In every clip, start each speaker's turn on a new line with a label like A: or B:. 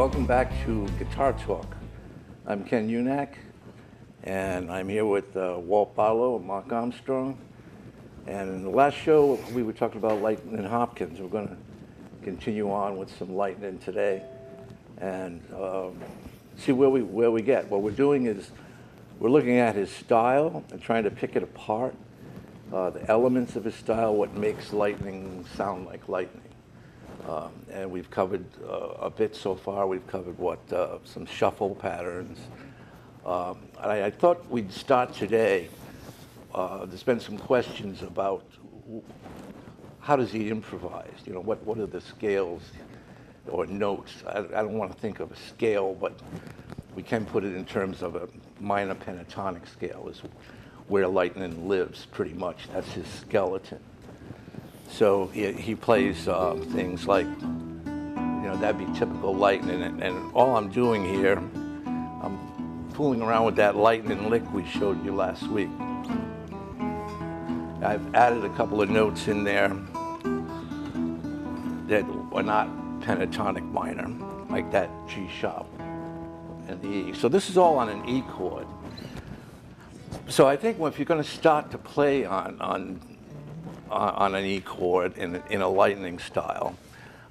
A: Welcome back to Guitar Talk. I'm Ken Unack, and I'm here with Walt Barlow and Mark Armstrong. And in the last show, we were talking about Lightnin Hopkins. We're going to continue on with some Lightnin today and see where we get. What we're doing is we're looking at his style and trying to pick it apart, the elements of his style, what makes lightning sound like lightning. And we've covered a bit so far. We've covered some shuffle patterns. I thought we'd start today. There's been some questions about how does he improvise? You know, what are the scales or notes? I don't want to think of a scale, but we can put it in terms of a minor pentatonic scale is where Lightnin lives pretty much. That's his skeleton. So he plays things like, you know, that'd be typical Lightnin. And all I'm doing here, I'm fooling around with that Lightnin lick we showed you last week. I've added a couple of notes in there that are not pentatonic minor, like that G sharp and the E. So this is all on an E chord. So I think if you're going to start to play on an E chord in a lightning style,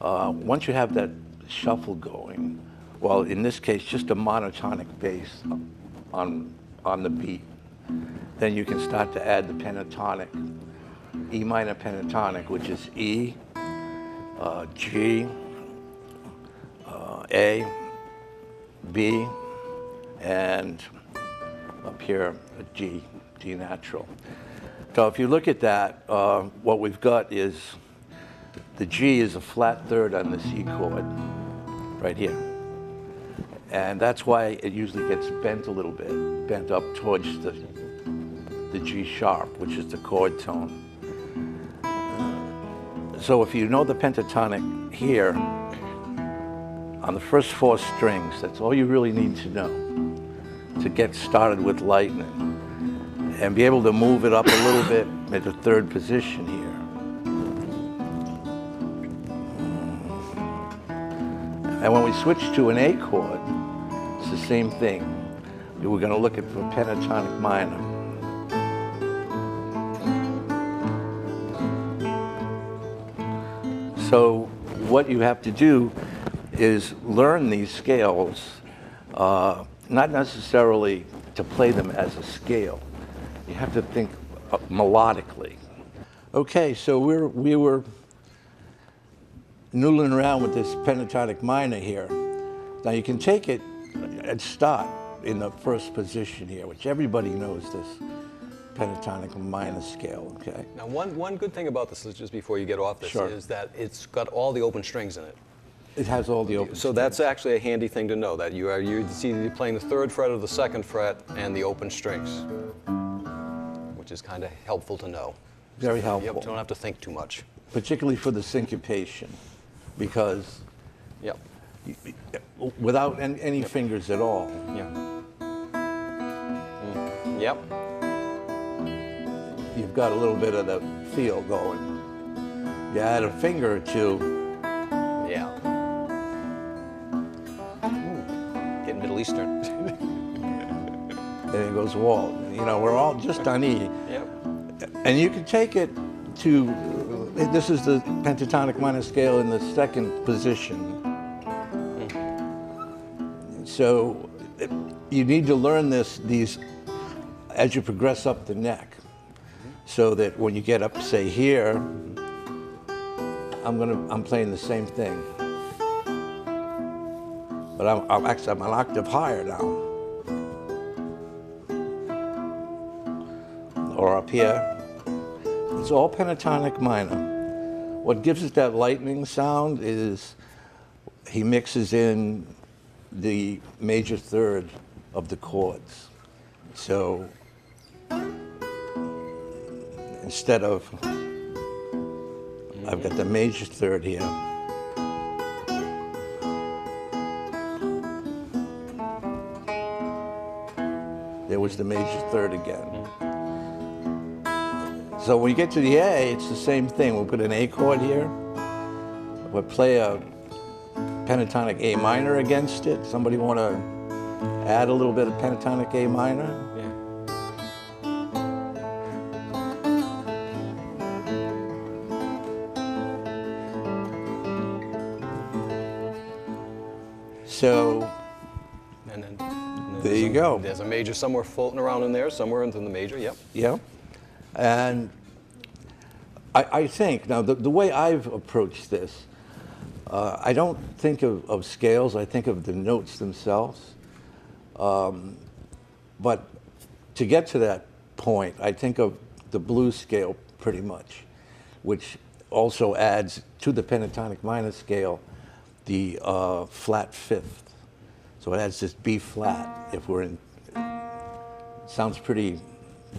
A: once you have that shuffle going, well, in this case, just a monotonic bass on the beat, then you can start to add the pentatonic, E minor pentatonic, which is E, G, A, B, and up here, a G natural. So if you look at that, what we've got is the G is a flat third on this E chord, right here. And that's why it usually gets bent a little bit, bent up towards the G sharp, which is the chord tone. So if you know the pentatonic here, on the first four strings, that's all you really need to know to get started with Lightnin, and be able to move it up a little bit at the third position here. And when we switch to an A chord, it's the same thing. We're going to look at for pentatonic minor. So what you have to do is learn these scales, not necessarily to play them as a scale. You have to think melodically. Okay, so we were noodling around with this pentatonic minor here. Now you can take it and start in the first position here, which everybody knows this pentatonic minor scale, okay?
B: Now one good thing about this, just before you get off this,
A: Sure.
B: is that it's got all the open strings in it.
A: It has all the open
B: So
A: strings.
B: that's actually a handy thing to know, that you're playing the third fret or the second fret and the open strings, which is kind of helpful to know.
A: Very helpful.
B: You don't have to think too much.
A: Particularly for the syncopation, because
B: Yep.
A: without any fingers at all,
B: Yeah. Yep.
A: you've got a little bit of the feel going. You add a finger or two,
B: Yeah. Getting Middle Eastern.
A: and it goes wall. You know, we're all just on E.
B: Yep.
A: And you can take it to, this is the pentatonic minor scale in the second position. So you need to learn these as you progress up the neck, so that when you get up, say here, I'm playing the same thing, but I'm an octave higher now, or up here. It's all pentatonic minor. What gives it that lightning sound is he mixes in the major third of the chords. So instead of, I've got the major third here. There was the major third again. So when you get to the A, it's the same thing. We'll put an A chord here. We'll play a pentatonic A minor against it. Somebody want to add a little bit of pentatonic A minor?
B: Yeah.
A: So
B: And then
A: there you go.
B: There's a major somewhere floating around in there, somewhere into the major. Yep.
A: Yeah. And I think, now the way I've approached this, I don't think of scales, I think of the notes themselves. But to get to that point, I think of the blues scale pretty much, which also adds to the pentatonic minor scale the flat fifth. So it adds this B flat if we're in, sounds pretty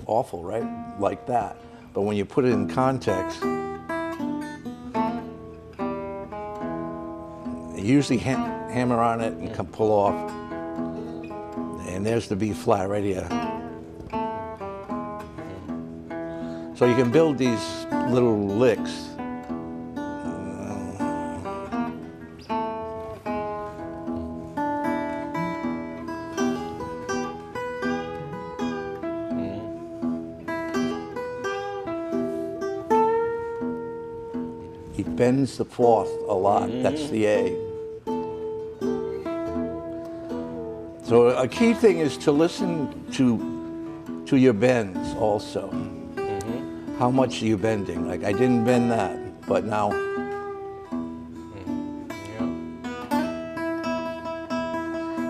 A: awful, right? Like that. But when you put it in context, you usually hammer on it and can pull off. And there's the B flat right here. So you can build these little licks. He bends the fourth a lot. That's the A. So a key thing is to listen to your bends also. How much are you bending? Like, I didn't bend that, but now.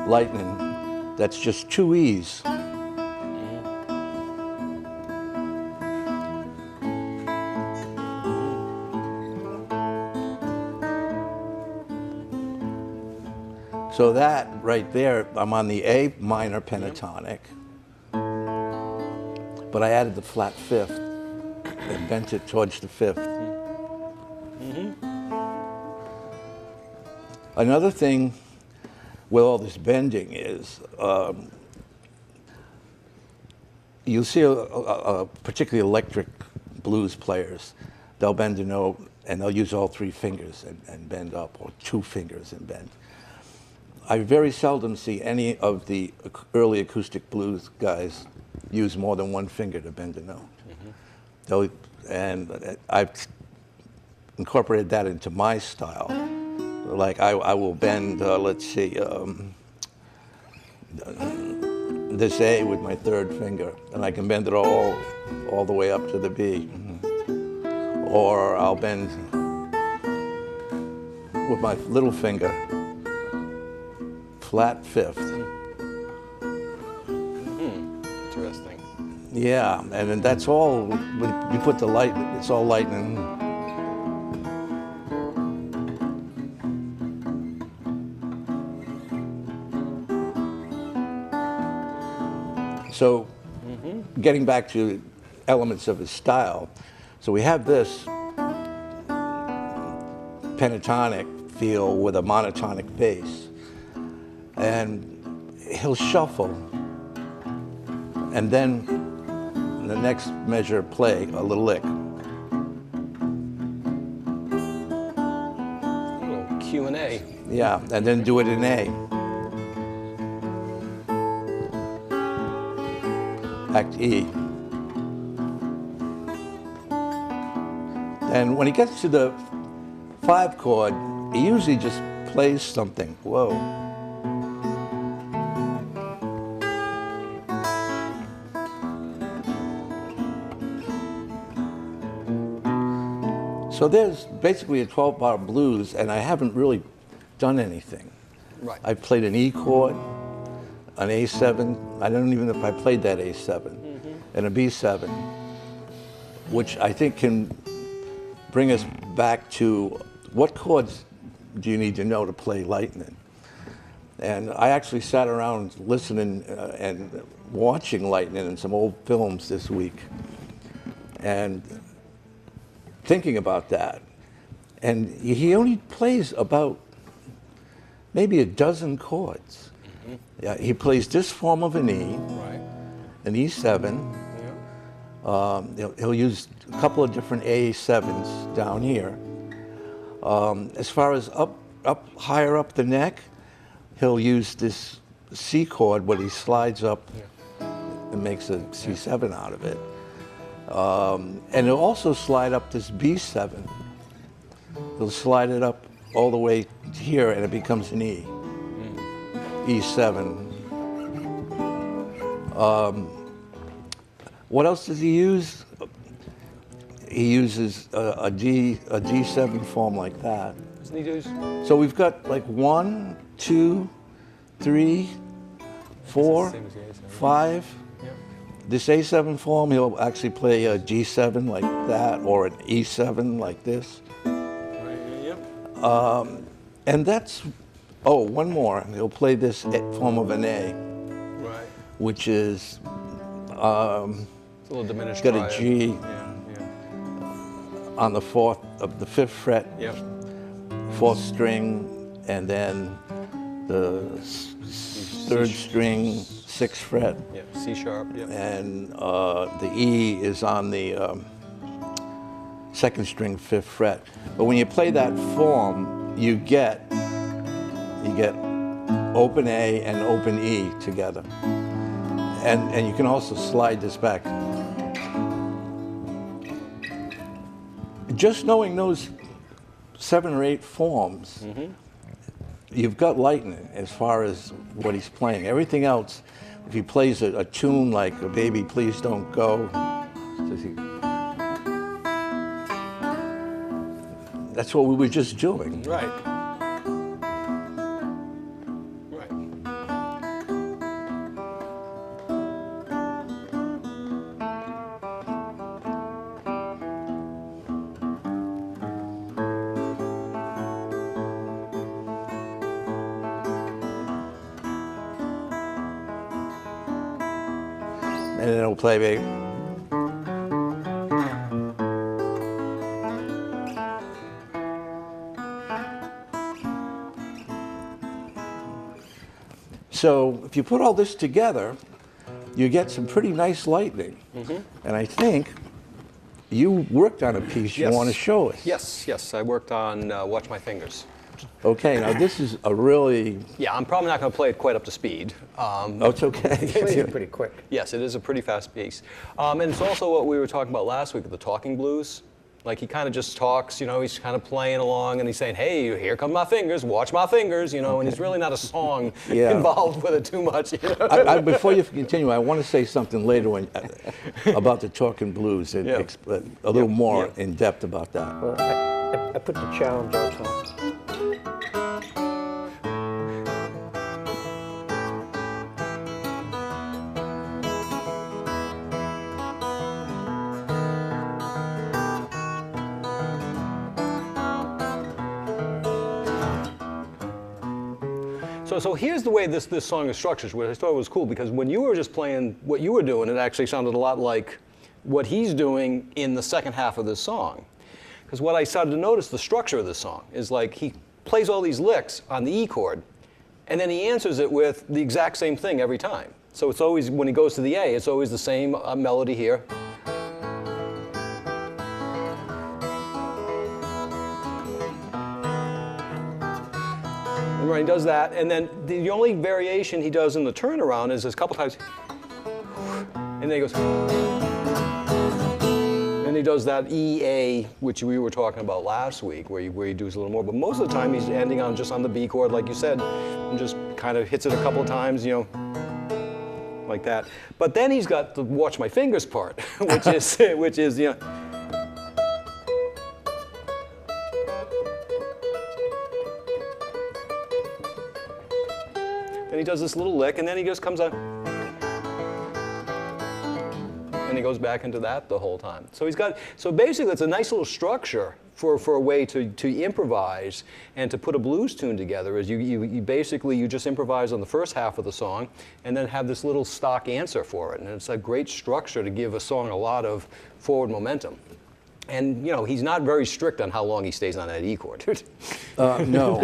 A: Lightnin, that's just 2 E's. So that right there, I'm on the A minor pentatonic, but I added the flat fifth and bent it towards the fifth. Another thing with all this bending is, you'll see a particularly electric blues players, they'll bend a note and they'll use all 3 fingers and bend up, or 2 fingers and bend. I very seldom see any of the early acoustic blues guys use more than 1 finger to bend a note. And I've incorporated that into my style. Like I will bend, let's see, this A with my 3rd finger, and I can bend it all the way up to the B. Or I'll bend with my little finger, flat fifth.
B: Interesting.
A: Yeah, and then that's all, when you put the light, it's all lightning. So, getting back to elements of his style, so we have this pentatonic feel with a monotonic bass. And he'll shuffle, and then in the next measure play a little lick.
B: A little Q and A.
A: Yeah, and then do it in A. Act E. And when he gets to the 5 chord, he usually just plays something. Whoa. So there's basically a 12-bar blues, and I haven't really done anything.
B: Right.
A: I've played an E chord, an A7. I don't even know if I played that A7, and a B7, which I think can bring us back to what chords do you need to know to play Lightnin'? And I actually sat around listening and watching Lightnin' in some old films this week, and thinking about that. And he only plays about maybe a dozen chords. Yeah, he plays this form of an E,
B: Right.
A: an E7.
B: Yeah.
A: He'll use a couple of different A7s down here. As far as up higher up the neck, he'll use this C chord, but he slides up and makes a C7 out of it. And he'll also slide up this B7. He'll slide it up all the way here, and it becomes an E. E7. What else does he use? He uses a G7 form like that.
B: Doesn't he do?
A: So we've got like 1, 2, 3, 4,
B: Same as the A7.
A: 5.
B: Yep.
A: This A7 form, he'll actually play a G7 like that, or an E7 like this.
B: Right. Yep.
A: And that's, oh, one more. He'll play this form of an A,
B: Right.
A: which is,
B: It's a little diminished.
A: got a
B: triad.
A: G
B: Yeah.
A: on the the 5th fret,
B: Yep.
A: 4th string, and then the 3rd string, 6th fret,
B: Yep. C sharp. Yep.
A: and the E is on the 2nd string, 5th fret. But when you play that form, you get open A and open E together. And you can also slide this back. Just knowing those 7 or 8 forms, you've got Lightnin as far as what he's playing. Everything else, if he plays a tune like Baby Please Don't Go, that's what we were just doing.
B: Right. Right.
A: And then it'll play Baby. So if you put all this together, you get some pretty nice Lightnin. And I think you worked on a piece you
B: Yes.
A: want to show us.
B: Yes. Yes. I worked on Watch My Fingers.
A: Okay, now this is a really,
B: Yeah, I'm probably not going to play it quite up to speed.
A: oh, it's okay.
C: Plays it pretty quick.
B: Yes, it is a pretty fast piece. And it's also what we were talking about last week, the talking blues. Like he kind of just talks, you know, he's kind of playing along and he's saying, hey, here come my fingers, watch my fingers, you know, and it's really not a song
A: Yeah.
B: involved with it too much. You know?
A: Before you continue, I want to say something later about the talking blues, and
B: Yeah.
A: a little more
B: Yeah.
A: in depth about that.
C: Well, I put the challenge out to him.
B: So here's the way this song is structured, which I thought was cool, because when you were just playing what you were doing, it actually sounded a lot like what he's doing in the second half of this song. Because what I started to notice, the structure of this song, is like he plays all these licks on the E chord, and then he answers it with the exact same thing every time. So it's always, when he goes to the A, it's always the same melody here. Right, he does that, and then the only variation he does in the turnaround is a couple times, and then he goes, and he does that E, A, which we were talking about last week, where he does a little more, but most of the time he's ending on just on the B chord, like you said, and just kind of hits it a couple of times, you know, like that. But then he's got the watch my fingers part, which is, you know, then he does this little lick, and then he just comes out, and he goes back into that the whole time. So so basically it's a nice little structure for a way to improvise and to put a blues tune together. Is you basically just improvise on the first half of the song, and then have this little stock answer for it, and it's a great structure to give a song a lot of forward momentum. And, you know, he's not very strict on how long he stays on that E chord.
A: No.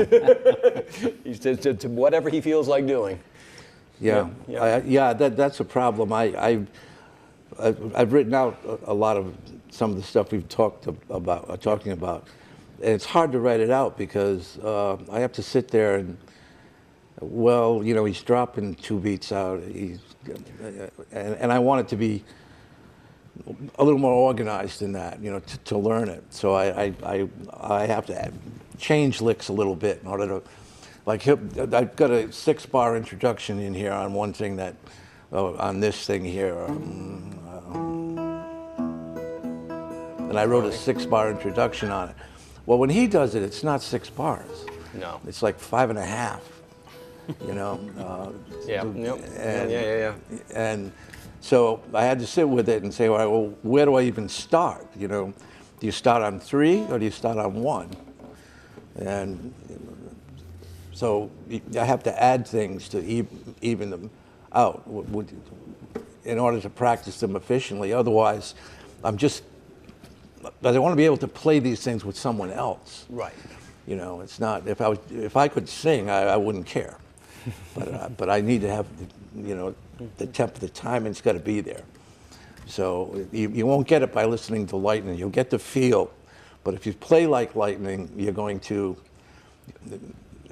B: He's to whatever he feels like doing.
A: Yeah,
B: Yeah.
A: That's a problem. I've written out a lot of some of the stuff we've talking about, And it's hard to write it out because I have to sit there and, well, you know, he's dropping 2 beats out. And I want it to be a little more organized than that, you know, to learn it. So I have to change licks a little bit in order to, like, I've got a 6-bar introduction in here on one thing that, on this thing here. And I wrote a 6-bar introduction on it. Well, when he does it, it's not 6 bars.
B: No.
A: It's like 5.5, you know?
B: Yeah. Yeah.
A: And so I had to sit with it and say, all right, well, where do I even start? You know, do you start on 3 or do you start on 1? And so I have to add things to even them out in order to practice them efficiently. Otherwise, but I want to be able to play these things with someone else.
B: Right.
A: You know, it's not, if I could sing, I wouldn't care. But I need to have, you know, the tempo, the timing's got to be there. So you won't get it by listening to Lightnin. You'll get the feel. But if you play like Lightnin, you're going to,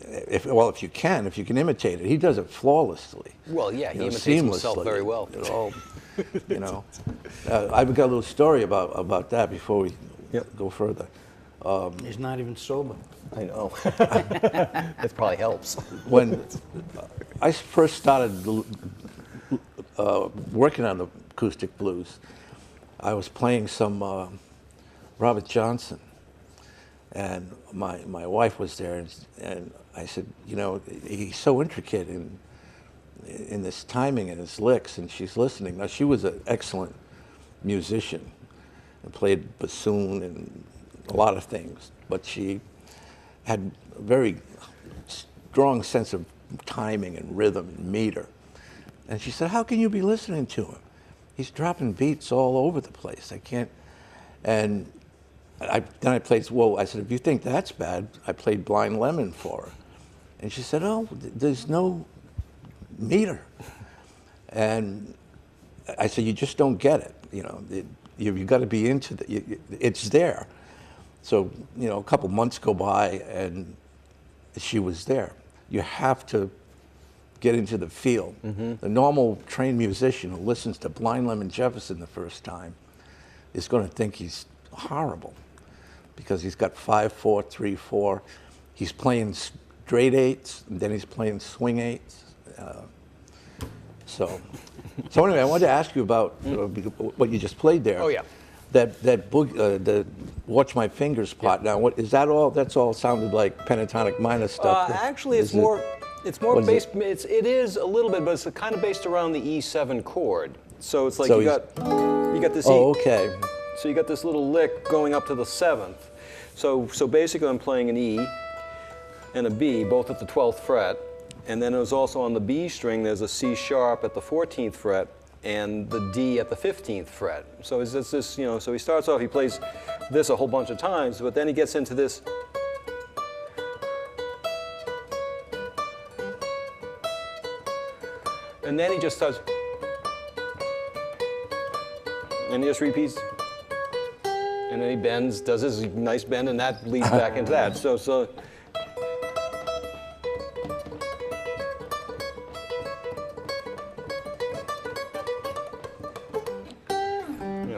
A: if you can imitate it. He does it flawlessly.
B: Well, yeah, he imitates
A: seamlessly.
B: himself very well.
A: It all, you know. I've got a little story about that before we go further.
C: He's not even sober.
B: I know. That probably helps.
A: When I first started working on the acoustic blues, I was playing some Robert Johnson, and my wife was there, and I said, you know, he's so intricate in this timing and his licks, and she's listening. Now, she was an excellent musician and played bassoon and a lot of things, but she had a very strong sense of timing and rhythm and meter. And she said, how can you be listening to him? He's dropping beats all over the place. I can't. And then I played, well, I said, if you think that's bad, I played Blind Lemon for her. And she said, oh, there's no meter. And I said, you just don't get it. You know, you've got to be into it's there. So, you know, a couple months go by and she was there. You have to get into the feel. Mm-hmm. The normal trained musician who listens to Blind Lemon Jefferson the first time is going to think he's horrible because he's got 5/4, 3/4. He's playing straight 8s, and then he's playing swing 8s. So anyway, I wanted to ask you about what you just played there.
B: Oh yeah.
A: That the Watch My Fingers part. Now, what is that all? That's all sounded like pentatonic minor stuff.
B: Actually, it's more based. It is a little bit, but it's kind of based around the E7 chord. So it's like you got this.
A: Oh, okay.
B: So you got this little lick going up to the 7th. So basically, I'm playing an E and a B, both at the 12th fret, and then it was also on the B string. There's a C sharp at the 14th fret. And the D at the 15th fret. So it's this, you know, so he starts off, he plays this a whole bunch of times, but then he gets into this. And then he just starts, and he just repeats, and then he bends, does his nice bend, and that leads back into that. So.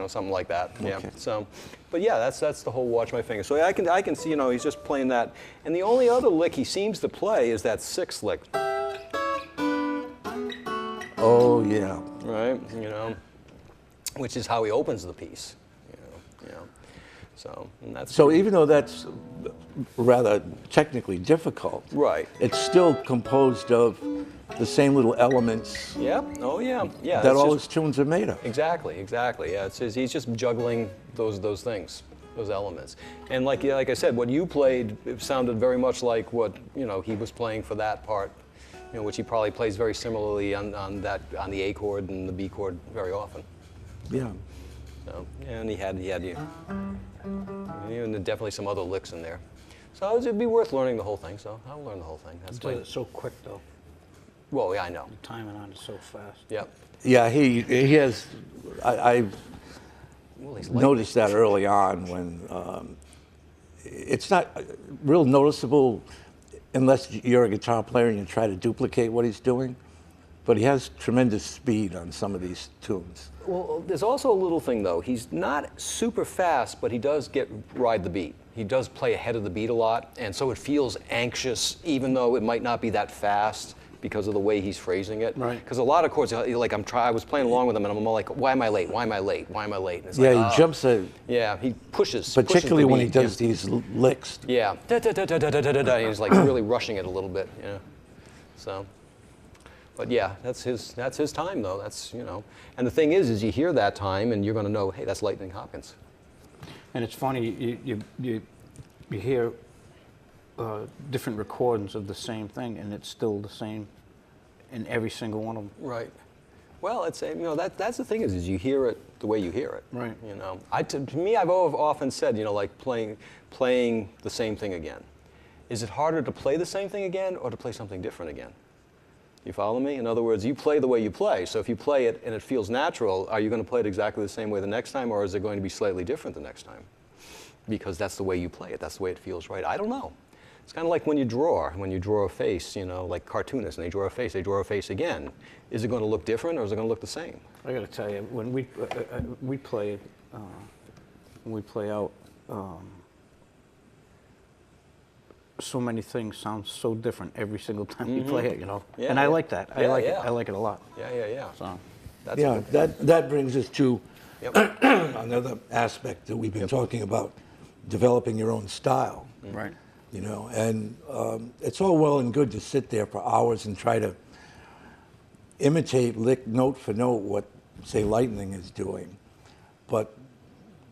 B: Something like that. Okay. Yeah. So, but yeah, that's the whole Watch My Fingers. So I can see, you know, he's just playing that, and the only other lick he seems to play is that 6th lick.
A: Oh yeah.
B: Right. You know, which is how he opens the piece. You know. So and that's.
A: So even though that's rather technically difficult,
B: right? It's
A: still composed of the same little elements.
B: Yeah. Oh yeah. Yeah.
A: That all his tunes are made of.
B: Exactly. Yeah. He's just juggling those things, those elements. And like I said, what you played sounded very much like what he was playing for that part, which he probably plays very similarly on the A chord and the B chord very often.
A: Yeah.
B: So, and he had and definitely some other licks in there. So it'd be worth learning the whole thing. So I'll learn the whole thing.
C: He does it so quick though.
B: Well, yeah, I know.
C: The timing on it so fast.
B: Yep.
A: Yeah, he has. I've noticed that early on when it's not real noticeable unless you're a guitar player and you try to duplicate what he's doing. But he has tremendous speed on some of these tunes.
B: Well, there's also a little thing though. He's not super fast, but he does ride the beat. He does play ahead of the beat a lot, and so it feels anxious, even though it might not be that fast because of the way he's phrasing it.
C: Right.
B: Because a lot of chords, like I was playing along with him, and I'm all like, "Why am I late? Why am I late? Why am I late?" And it's
A: Yeah,
B: like,
A: he jumps a.
B: Yeah, he pushes.
A: Particularly
B: pushes
A: when
B: the
A: he
B: beat,
A: does these licks.
B: Yeah. Da, da, da, da, da, da, da, da. He's like really rushing it a little bit. Yeah. So. But yeah, that's his time though. That's, you know. And the thing is you hear that time and you're going to know, hey, that's Lightnin Hopkins.
C: And it's funny, you hear different recordings of the same thing, and it's still the same in every single one of them.
B: Right. Well, it's, you know, that's the thing is you hear it the way you hear it.
C: Right.
B: You know, to me, I've often said, you know, like playing the same thing again. Is it harder to play the same thing again or to play something different again? You follow me? In other words, you play the way you play. So if you play it and it feels natural, are you going to play it exactly the same way the next time, or is it going to be slightly different the next time? Because that's the way you play it. That's the way it feels right. I don't know. It's kind of like when you draw a face, you know, like cartoonists, and they draw a face again. Is it going to look different, or is it going to look the same?
C: I got to tell you, when we play out, so many things sound so different every single time you play it, you know.
B: Yeah,
C: and I like that. I like it.
B: yeah.
C: I like it a lot.
B: Yeah.
C: So
B: That's
A: Yeah, that brings us to
B: Yep.
A: another aspect that we've been talking about, developing your own style.
C: right.
A: You know, and it's all well and good to sit there for hours and try to imitate lick note for note what, say, Lightning is doing. But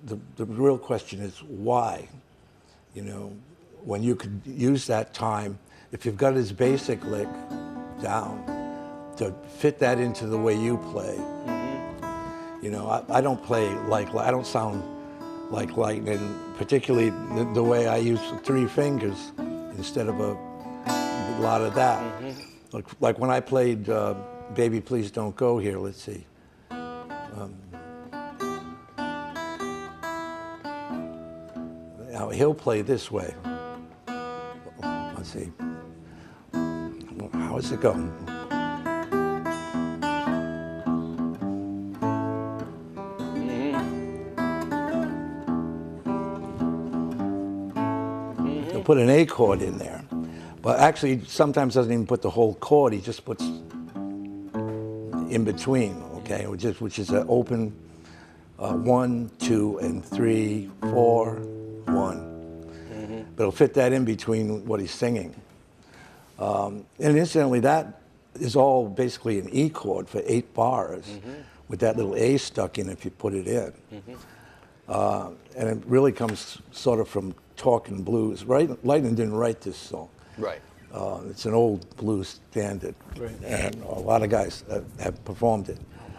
A: the real question is why? You know, when you could use that time, if you've got his basic lick down, to fit that into the way you play. You know, I don't play like, I don't sound like Lightning, particularly the way I use 3 fingers instead of a lot of that. Like when I played Baby Please Don't Go here, let's see. Now he'll play this way. Let's see. How is it going? He'll put an A chord in there, but actually sometimes doesn't even put the whole chord. He just puts in between, okay, which is an open 1, 2, and 3, 4, 1. But it'll fit that in between what he's singing. And incidentally, that is all basically an E chord for 8 bars with that little A stuck in if you put it in. And it really comes sort of from talking blues. Right? Lightnin didn't write this song.
B: Right.
A: It's an old blues standard.
C: Right.
A: And a lot of guys have performed it.
C: Oh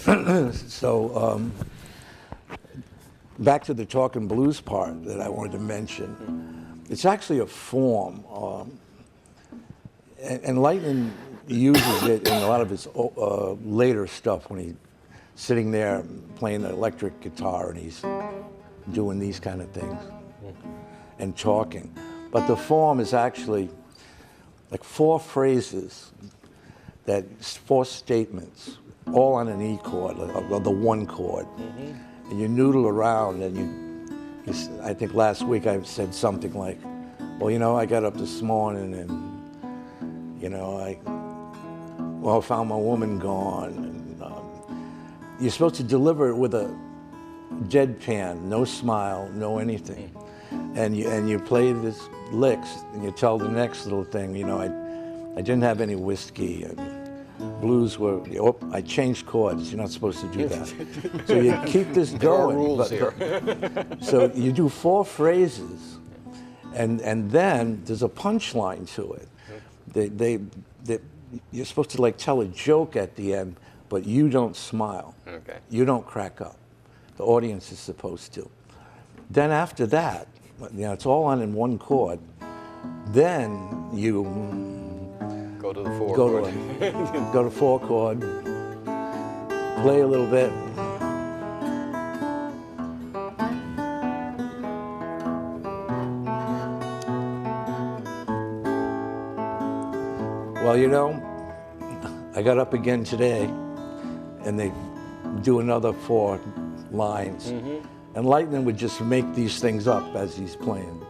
C: my God.
A: So back to the talking blues part that I wanted to mention. It's actually a form. And Lightnin uses it in a lot of his later stuff when he's sitting there playing the electric guitar and he's doing these kind of things and talking. But the form is actually like 4 phrases, 4 statements, all on an E chord, or the 1 chord. And you noodle around and I think last week I said something like, well, you know, I got up this morning and, you know, I found my woman gone. And, you're supposed to deliver it with a deadpan, no smile, no anything. And you play this licks and you tell the next little thing, you know, I didn't have any whiskey and blues were, I changed chords, you're not supposed to do that. So you keep this going.
B: rules here.
A: So you do 4 phrases and then there's a punchline to it. You're supposed to like tell a joke at the end, but you don't smile.
B: Okay.
A: You don't crack up. The audience is supposed to. Then after that, you know, it's all on in 1 chord. Then you
B: Go to the 4
A: go
B: chord.
A: to go to 4 chord, play a little bit. Well, you know, I got up again today, and they do another 4 lines. And Lightnin would just make these things up as he's playing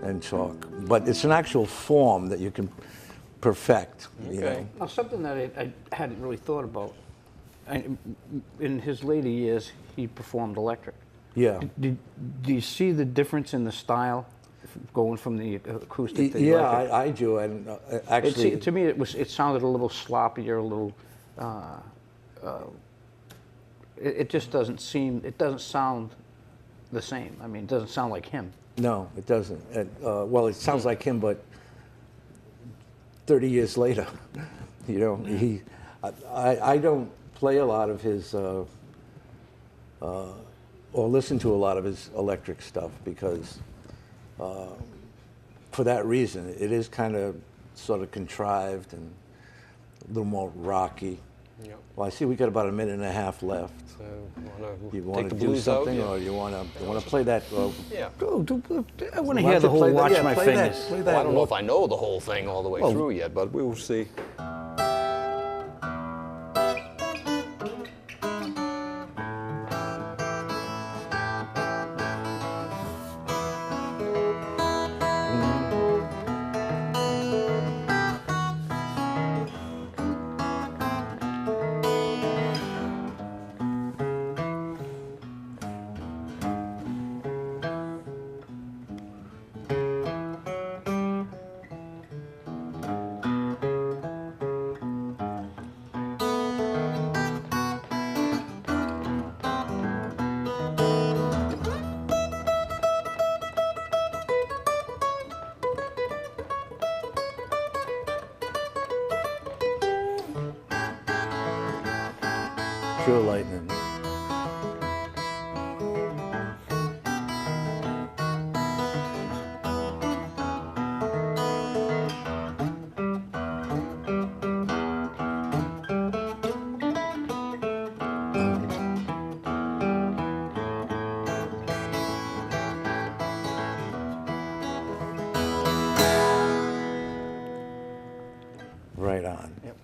A: and talk. But it's an actual form that you can perfect, you know.
C: Now, something that I hadn't really thought about. In his later years, he performed electric.
A: Yeah.
C: Do you see the difference in the style going from the acoustic to the
A: Yeah,
C: electric?
A: I do, and actually,
C: To me, it sounded a little sloppier, a little. It just doesn't seem. It doesn't sound the same. I mean, it doesn't sound like him.
A: no, it doesn't. Well, it sounds like him, but 30 years later, you know, I don't play a lot of his, or listen to a lot of his electric stuff because, for that reason, it is kind of sort of contrived and a little more rocky.
B: Yep.
A: Well, I see we got about a minute and a half left.
B: So
A: You
B: take
A: want
B: the
A: to do
B: blues out?
A: something,
B: Yeah.
A: or you want to play that?
B: Yeah.
C: I want to hear the whole "Watch My Fingers."
A: Play
B: Well, I
A: that.
B: don't know if I know the whole thing all the way through yet, but we will see.
A: Pure Lightnin. Right on.
B: Yep.